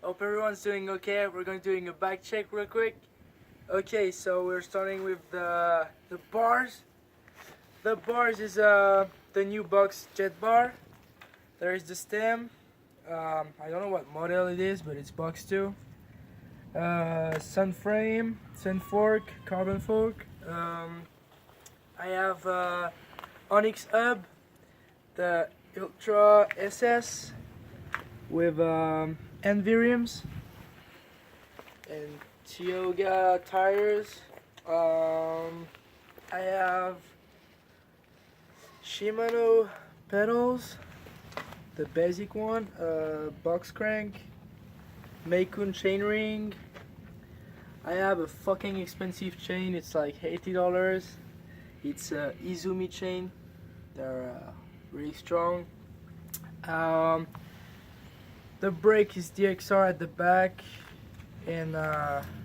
Hope everyone's doing okay. We're going to doing a bike check real quick. Okay, so we're starting with the bars. The bars is the new box jet bar. There is the stem. I don't know what model it is, but it's box 2. Sun frame, sun fork, carbon fork. I have Onyx hub, the Ultra SS with Envy rims and Tioga tires. I have Shimano pedals, the basic one, box crank, Meikun chainring. I have a fucking expensive chain, it's like $80. It's a Izumi chain, they're really strong. The brake is DXR at the back, and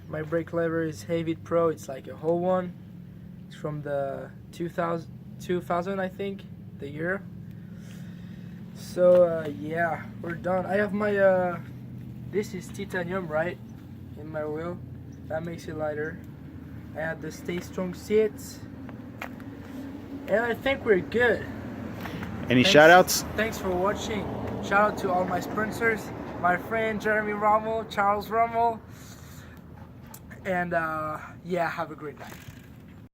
my brake lever is Havit Pro. It's like a whole one. It's from the 2000 I think, the year. So yeah, we're done. I have my this is titanium, right, in my wheel. That makes it lighter. I have the Stay Strong seats, and I think we're good. Any shout outs? Thanks for watching. Shout out to all my sponsors, my friend Jeremy Rommel, Charles Rommel, and yeah, have a great night.